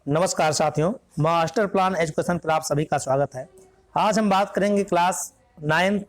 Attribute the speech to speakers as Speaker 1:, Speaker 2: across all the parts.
Speaker 1: नमस्कार साथियों, master plan education पर आप सभी का स्वागत है। आज हम बात करेंगे क्लास 9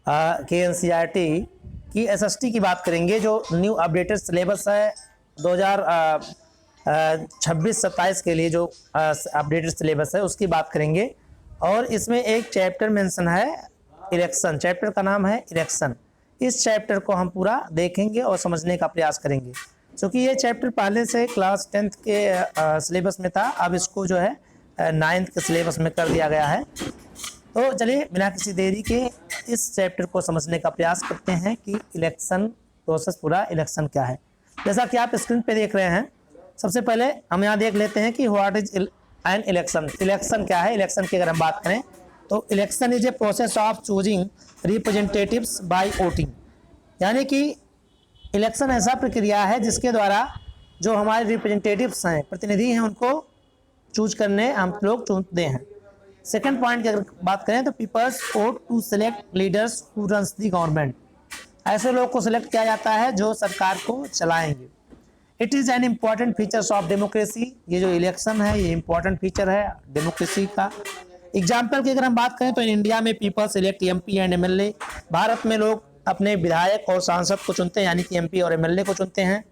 Speaker 1: के एनसीईआरटी की एसएसटी की बात करेंगे, जो न्यू अपडेटेड सिलेबस है 2026-27 के लिए जो अपडेटेड सिलेबस है उसकी बात करेंगे। और इसमें एक चैप्टर मेंशन है इलेक्शन, चैप्टर का नाम है इलेक्शन। इस चैप्टर को हम पूरा देखेंगे और समझने का प्रयास करेंगे, क्योंकि ये चैप्टर पहले से क्लास 10th के सिलेबस में था, अब इसको जो है 9th के सिलेबस में कर दिया गया है। तो चलिए बिना किसी देरी के इस चैप्टर को समझने का प्रयास करते हैं कि इलेक्शन प्रोसेस, पूरा इलेक्शन क्या है। जैसा कि आप स्क्रीन पे देख रहे हैं, सबसे पहले हम यहाँ देख लेते हैं कि what is an election. Election क्या है? इलेक्शन की अगर हम बात करें तो election is a process of choosing representatives by voting, यानी कि इलेक्शन ऐसा प्रक्रिया है जिसके द्वारा जो हमारे रिप्रेजेंटेटिव्स हैं, प्रतिनिधि हैं, उनको चूज करने हम लोग चुनते हैं। सेकंड पॉइंट की अगर बात करें तो peoples vote to select leaders who runs the government, ऐसे लोग को सिलेक्ट किया जाता है जो सरकार को चलाएंगे। It is an important features of democracy, ये जो इलेक्शन है ये इम्पॉर्टेंट फीचर है डेमोक्रेसी का। एग्जाम्पल की अगर हम बात करें तो इंडिया में people select MP and MLA, Bharat में लोग अपने विधायक और सांसद को चुनते हैं, यानी कि एमपी और एमएलए को चुनते हैं।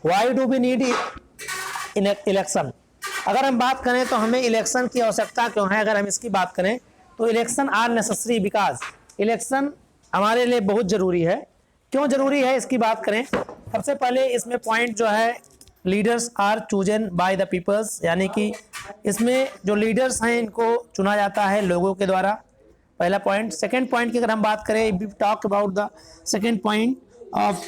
Speaker 1: Why do we need election? अगर हम बात करें तो हमें इलेक्शन की आवश्यकता क्यों है? अगर हम इसकी बात करें तो election are necessary because, election हमारे लिए बहुत जरूरी है। क्यों जरूरी है इसकी बात करें, सबसे पहले इसमें पॉइंट जो है leaders are chosen by the peoples, यानी कि इसमें जो लीडर्स हैं इनको चुना जाता है लोगों के द्वारा, पहला पॉइंट। सेकंड पॉइंट की अगर हम बात करें, we talk about the second point of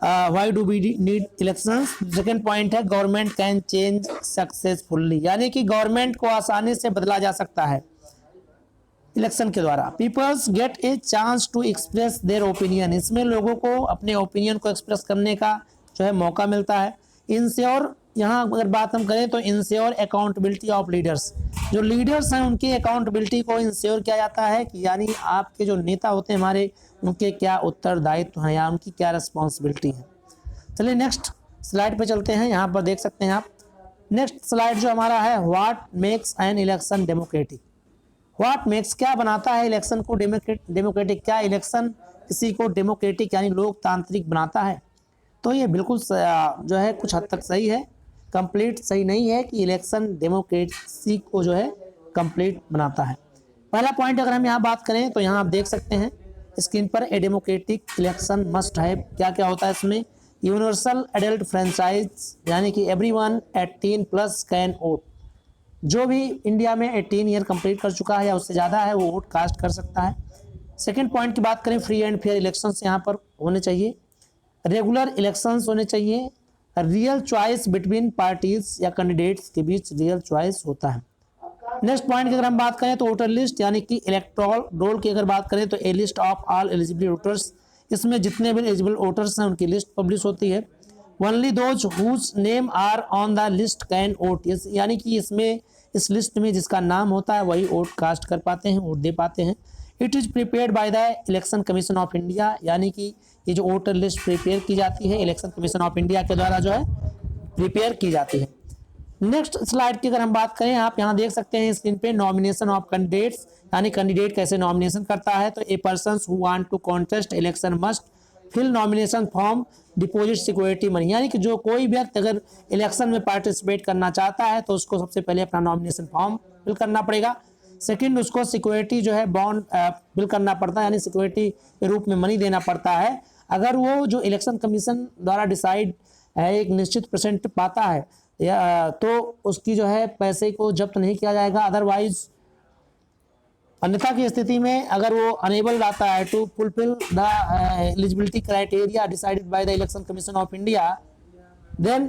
Speaker 1: why do we need elections. Second point है गवर्नमेंट कैन चेंज सक्सेसफुली, यानी कि गवर्नमेंट को आसानी से बदला जा सकता है इलेक्शन के द्वारा। Peoples get a chance to express their opinion, इसमें लोगों को अपने ओपिनियन को एक्सप्रेस करने का जो है मौका मिलता है। इंश्योर, यहाँ अगर बात हम करें तो इंश्योर अकाउंटेबिलिटी ऑफ लीडर्स, जो लीडर्स हैं उनकी अकाउंटेबिलिटी को इंश्योर किया जाता है कि यानी आपके जो नेता होते हैं हमारे, उनके क्या उत्तरदायित्व हैं या उनकी क्या रिस्पॉन्सिबिलिटी है। चलिए नेक्स्ट स्लाइड पे चलते हैं, यहाँ पर देख सकते हैं आप। नेक्स्ट स्लाइड जो हमारा है, what makes an election democratic. What makes, क्या बनाता है इलेक्शन को डेमोक्रेटिक? क्या इलेक्शन किसी को डेमोक्रेटिक यानी लोकतांत्रिक बनाता है? तो ये बिल्कुल जो है कुछ हद तक सही है, कंप्लीट सही नहीं है कि इलेक्शन डेमोक्रेसी को जो है कंप्लीट बनाता है। पहला पॉइंट अगर हम यहाँ बात करें तो यहाँ आप देख सकते हैं स्क्रीन पर, ए डेमोक्रेटिक इलेक्शन मस्ट है, क्या क्या होता है इसमें? यूनिवर्सल एडल्ट फ्रेंचाइज, यानी कि एवरीवन 18+ कैन वोट, जो भी इंडिया में 18 ईयर कंप्लीट कर चुका है या उससे ज़्यादा है वो वोट कास्ट कर सकता है। सेकेंड पॉइंट की बात करें, फ्री एंड फेयर इलेक्शंस यहाँ पर होने चाहिए, रेगुलर इलेक्शंस होने चाहिए, रियल चॉइस बिटवीन पार्टीज या कैंडिडेट्स के बीच रियल चॉइस होता है। नेक्स्ट पॉइंट की अगर हम बात करें तो वोटर लिस्ट, यानी कि इलेक्टोरल रोल की अगर बात करें तो a list of all eligible voters, इसमें जितने भी एलिजिबल वोटर्स हैं उनकी लिस्ट पब्लिश होती है। Only those whose name are on the list can vote, यानी कि इसमें इस लिस्ट में जिसका नाम होता है वही वोट कास्ट कर पाते हैं, वोट दे पाते हैं। It is prepared by the election commission of India, यानी कि ये जो वोटर लिस्ट प्रिपेयर की जाती है इलेक्शन कमीशन ऑफ इंडिया के द्वारा जो है प्रिपेयर की जाती है। नेक्स्ट स्लाइड की अगर हम बात करें, आप यहाँ देख सकते हैं स्क्रीन पे, नॉमिनेशन ऑफ कैंडिडेट्स, यानी कैंडिडेट कैसे नॉमिनेशन करता है। तो a person who want to contest election must fill nomination form deposit security money, यानी कि जो कोई व्यक्ति अगर इलेक्शन में पार्टिसिपेट करना चाहता है तो उसको सबसे पहले अपना नॉमिनेशन फॉर्म फिल करना पड़ेगा। सेकंड, उसको सिक्योरिटी जो है बॉन्ड फिल करना पड़ता है, यानी सिक्योरिटी के रूप में मनी देना पड़ता है। अगर वो जो इलेक्शन कमीशन द्वारा डिसाइड है एक निश्चित % पाता है या तो उसकी जो है पैसे को जब्त नहीं किया जाएगा। अदरवाइज अन्यथा की स्थिति में अगर वो अनेबल रहता है to fulfil the eligibility criteria decided by the election commission of India, then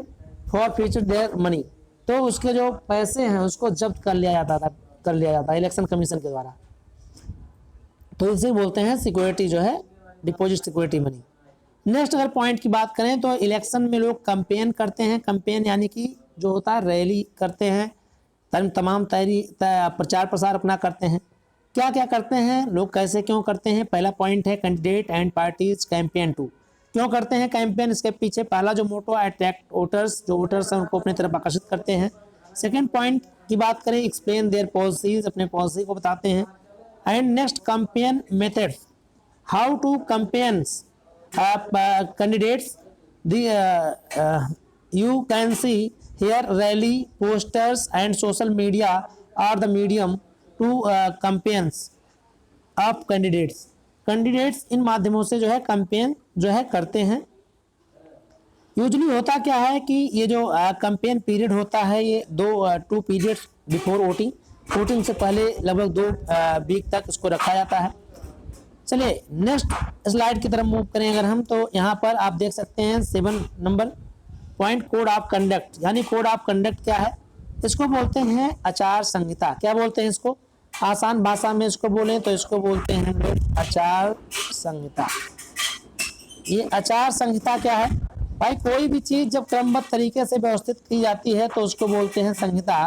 Speaker 1: for future their money, तो उसके जो पैसे हैं उसको जब्त कर लिया जाता है इलेक्शन कमीशन के द्वारा। तो इसे बोलते हैं सिक्योरिटी जो है डिपॉजिट सिक्योरिटी मनी। नेक्स्ट अगर पॉइंट की बात करें तो इलेक्शन में लोग कैंपेन करते हैं, कैंपेन यानी कि जो होता है रैली करते हैं, तमाम प्रचार प्रसार अपना करते हैं। क्या क्या करते हैं लोग, कैसे क्यों करते हैं? पहला पॉइंट है candidate and parties campaign to, क्यों करते हैं कैंपेन? इसके पीछे पहला जो मोटो है अट्रैक्ट वोटर्स, जो वोटर्स हैं उनको अपनी तरफ आकर्षित करते हैं। सेकंड पॉइंट की बात करें, एक्सप्लेन देयर पॉलिसीज, अपने पॉलिसी को बताते हैं। And next campaign method, how to campaigns candidates, you can see here rally posters and social media are the medium to campaigns of candidates इन माध्यमों से जो है कैंपेन जो है करते हैं। यूजली होता क्या है कि ये जो कैंपेन पीरियड होता है ये 2 पीरियड्स बिफोर वोटिंग से पहले लगभग 2 वीक तक इसको रखा जाता है। चलिए नेक्स्ट स्लाइड की तरफ मूव करें अगर हम, तो यहाँ पर आप देख सकते हैं 7 number point, code of conduct. यानी कोड ऑफ कंडक्ट क्या है? इसको बोलते हैं आचार संहिता। क्या बोलते हैं इसको? आसान भाषा में इसको बोलें तो इसको बोलते हैं हम लोग आचार संहिता। ये आचार संहिता क्या है भाई? कोई भी चीज जब क्रमबद्ध तरीके से व्यवस्थित की जाती है तो उसको बोलते हैं संहिता।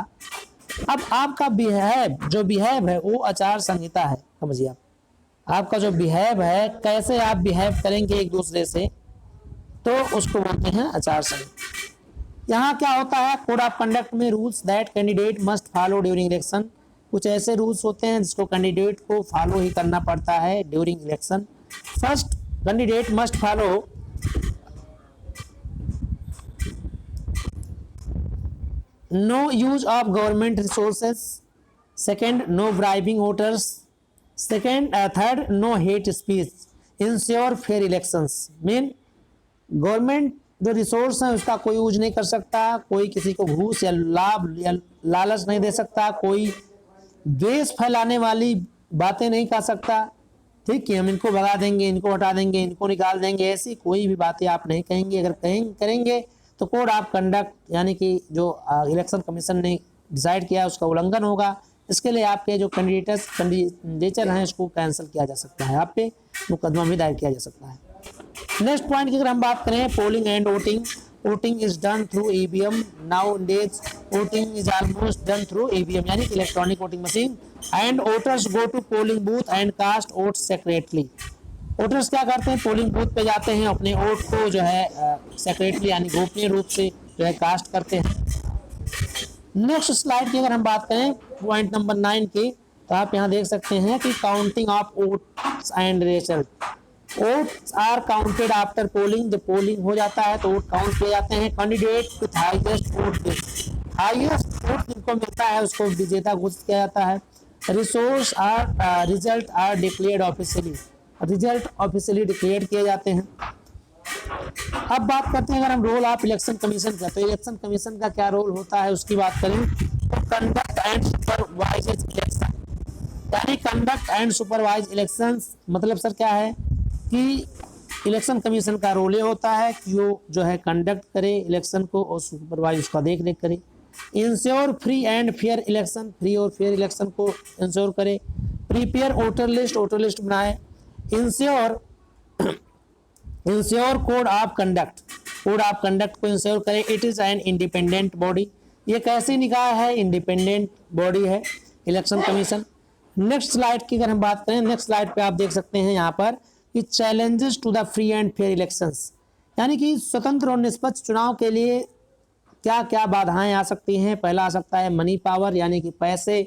Speaker 1: अब आपका बिहेव है वो आचार संहिता है। समझिए आपका जो बिहेव है, कैसे आप बिहेव करेंगे एक दूसरे से, तो उसको बोलते हैं आचार संहिता। यहाँ क्या होता है? कोड ऑफ कंडक्ट में rules that candidate must follow during election. कुछ ऐसे रूल्स होते हैं जिसको कैंडिडेट को फॉलो ही करना पड़ता है during election. First, candidate must follow no use of government resources. Second, no bribing voters. Third, no hate speech. Ensure fair elections. Mean government जो रिसोर्स है उसका कोई यूज नहीं कर सकता, कोई किसी को घूस या लाभ या लालच नहीं दे सकता, कोई द्वेष फैलाने वाली बातें नहीं कर सकता। ठीक है, हम इनको भगा देंगे, इनको हटा देंगे, इनको निकाल देंगे, ऐसी कोई भी बातें आप नहीं कहेंगे। अगर करेंगे तो कोड ऑफ कंडक्ट यानी कि जो इलेक्शन कमीशन ने डिसाइड किया उसका उल्लंघन होगा। इसके लिए आपके जो कैंडिडेचर हैं उसको कैंसिल किया जा सकता है, आप पे मुकदमा भी दायर किया जा सकता है। नेक्स्ट पॉइंट की अगर हम बात करें, polling and voting is done through EVM. Nowadays voting is almost done through EVM यानी कि electronic voting machine. And voters go to polling booth and cast vote secretly. Voters क्या करते हैं? पोलिंग बूथ पे जाते हैं, अपने vote को जो है सेक्रेटली यानी गोपनीय रूप से जो है कास्ट करते हैं। नेक्स्ट स्लाइड की अगर हम बात करें पॉइंट नंबर 9 की, तो आप यहाँ देख सकते हैं कि counting of votes and result. Votes are counted after polling. जब पोलिंग हो जाता है तो वोट काउंट किए जाते हैं। कैंडिडेट विद हाईएस्ट वोट जिनको मिलता है उसको विजेता घोषित किया जाता है। Result are declared officially. Result officially declare किए जाते हैं। अब बात करते हैं अगर हम रोल ऑफ इलेक्शन कमीशन का, तो इलेक्शन कमीशन का क्या रोल होता है उसकी बात करें तो कंडक्ट एंड सुपरवाइज इलेक्शन। यानी कंडक्ट एंड सुपरवाइज इलेक्शंस मतलब सर क्या है कि इलेक्शन कमीशन का रोल ये होता है कि वो जो है कंडक्ट करे इलेक्शन को और सुपरवाइज उसका देख रेख करे। Ensure free and fair election, free और फेयर इलेक्शन को इंश्योर करे। प्रिपेयर वोटर लिस्ट बनाए। इंश्योर कोड ऑफ कंडक्ट को इंश्योर करे। It is an independent body. ये कैसी निकाय है? इंडिपेंडेंट बॉडी है इलेक्शन कमीशन। नेक्स्ट स्लाइड की अगर हम बात करें, नेक्स्ट स्लाइड पे आप देख सकते हैं यहाँ पर कि challenges to the free and fair elections, यानी कि स्वतंत्र और निष्पक्ष चुनाव के लिए क्या क्या बाधाएं आ सकती हैं। पहला आ सकता है मनी पावर, यानी कि पैसे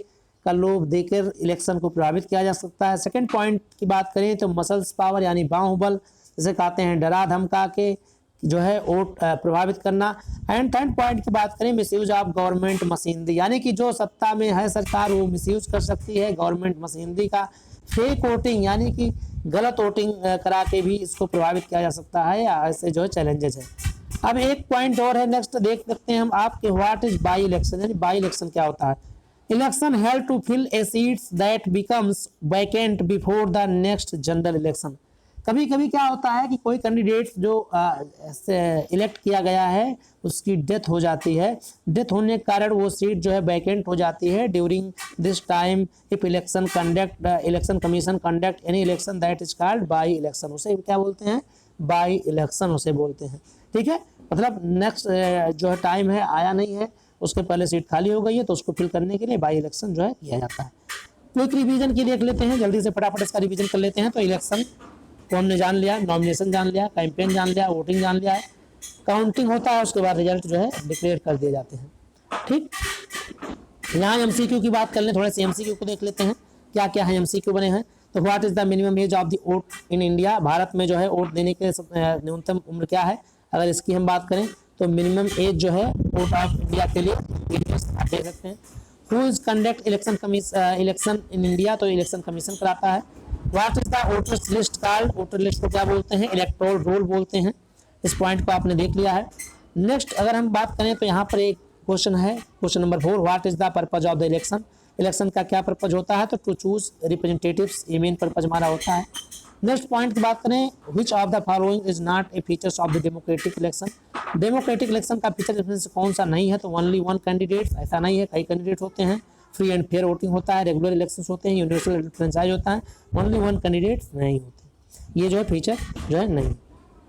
Speaker 1: का लोभ देकर इलेक्शन को प्रभावित किया जा सकता है। सेकंड पॉइंट की बात करें तो मसल्स पावर, यानी बाहुबल, जिसे कहते हैं डरा धमका के जो है वोट प्रभावित करना। एंड थर्ड पॉइंट की बात करें मिसयूज ऑफ गवर्नमेंट मशीनरी, यानी कि जो सत्ता में है सरकार वो मिसयूज कर सकती है गवर्नमेंट मशीनरी का। फेक वोटिंग, यानी कि गलत वोटिंग करा के भी इसको प्रभावित किया जा सकता है, या ऐसे जो है चैलेंजेस है। अब एक पॉइंट और है, नेक्स्ट देख सकते हैं हम आपके व्हाट इज बाई इलेक्शन, यानी बाई इलेक्शन क्या होता है। Election held to fill a seats that becomes vacant before the next general election. कभी कभी क्या होता है कि कोई कैंडिडेट जो इलेक्ट किया गया है उसकी डेथ हो जाती है। डेथ होने के कारण वो सीट जो है वैकेंट हो जाती है। During this time if election commission conduct any election that is called by election, उसे क्या बोलते हैं? बाई इलेक्शन उसे बोलते हैं। ठीक है, मतलब नेक्स्ट जो है टाइम है आया नहीं है, उसके पहले सीट खाली हो गई है तो उसको फिल करने के लिए बाई इलेक्शन जो है किया जाता है। क्विक रिवीजन की देख लेते हैं, जल्दी से फटाफट इसका रिवीजन कर लेते हैं। तो इलेक्शन को हमने जान लिया, नॉमिनेशन जान लिया, कैंपेन जान लिया, वोटिंग जान लिया है, काउंटिंग होता है, उसके बाद रिजल्ट जो है डिक्लेयर कर दिए जाते हैं। ठीक, यहाँ एमसीक्यू की बात कर लें, थोड़े से एमसीक्यू को देख लेते हैं क्या क्या है एमसीक्यू बने हैं। तो what is the minimum age of the vote in India, Bharat में जो है वोट देने के न्यूनतम उम्र क्या है। अगर इसकी हम बात करें तो मिनिमम एज जो है वोट ऑफ इंडिया के लिए आप देख सकते हैं। Who is conduct election in India, तो इलेक्शन कमीशन कराता है। What is the voters list called, voter list को क्या बोलते हैं, इलेक्टोरल रोल बोलते हैं। इस पॉइंट को आपने देख लिया है। नेक्स्ट अगर हम बात करें तो यहाँ पर एक क्वेश्चन है, question number 4, what is the purpose of the election, election का क्या पर्पज होता है, तो टू चूज रिप्रेजेंटेटिव्स, ये मेन पर्पज हमारा होता है। नेक्स्ट पॉइंट की बात करें, which of the following is not a features of the democratic election, democratic election का फीचर इसमें से कौन सा नहीं है, तो ओनली वन कैंडिडेट, ऐसा नहीं है, कई कैंडिडेट होते हैं। फ्री एंड फेयर वोटिंग होता है, रेगुलर इलेक्शन होते हैं, यूनिवर्सल फ्रेंचाइज होता है, ओनली वन कैंडिडेट नहीं होते, ये जो है फीचर जो है नहीं।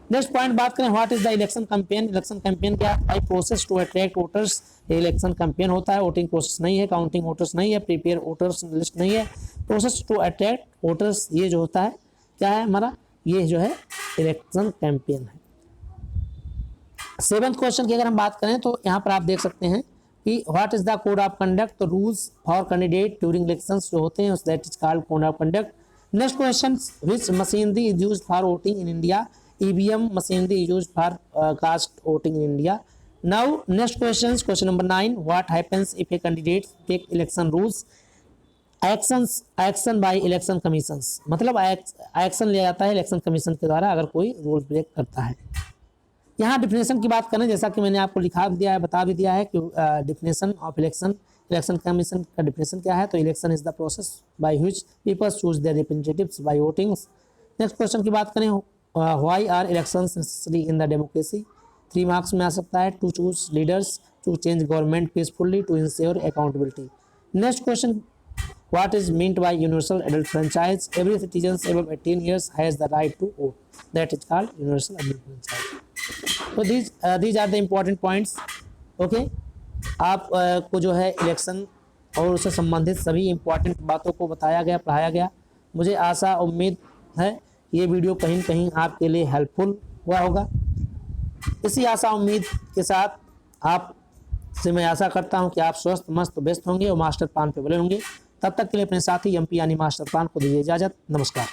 Speaker 1: नेक्स्ट पॉइंट बात करें, what is the election campaign, election campaign क्या है, process to attract voters, election campaign होता है, वोटिंग प्रोसेस नहीं है, काउंटिंग वोटर्स नहीं है, प्रिपेयर वोटर्स लिस्ट नहीं है, प्रोसेस टू अट्रैक्ट वोटर्स, ये जो होता है क्या है हमारा, ये जो है इलेक्शन कैंपेन है। 7th क्वेश्चन की अगर हम बात करें तो यहाँ पर आप देख सकते हैं कि what is the code of conduct, तो rules for candidate during elections जो होते हैं that is called code of conduct. Next question, which machinery is used for voting in India, EVM machinery used for cast voting in India. Now next question number 9, what happens if a candidate take election rules, action by election commissions, मतलब action लिया जाता है election commission के द्वारा अगर कोई rule break करता है। यहाँ डिफिनेशन की बात करें, जैसा कि मैंने आपको लिखा दिया है, बता भी दिया है कि डिफिनेशन ऑफ इलेक्शन कमीशन का डिफिनेशन क्या है, तो election is the process by which people choose their representatives by voting. Next question की बात करें, why are elections necessary in the democracy, 3 marks में आ सकता है, to choose leaders, to change government peacefully, to ensure accountability. Next question, what is meant by universal adult franchise, every citizen above 18 years has the right to vote, that is called universal adult franchise. तो these are the important points. Okay, आप को जो है election और उससे संबंधित सभी important बातों को बताया गया, पढ़ाया गया। मुझे आशा उम्मीद है ये वीडियो कहीं न कहीं आपके लिए हेल्पफुल हुआ होगा। इसी आशा उम्मीद के साथ आप से मैं आशा करता हूं कि आप स्वस्थ मस्त व्यस्त होंगे और मास्टर प्लान पे बने होंगे। तब तक के लिए अपने साथी MP यानी मास्टर प्लान को दीजिए इजाज़त। नमस्कार।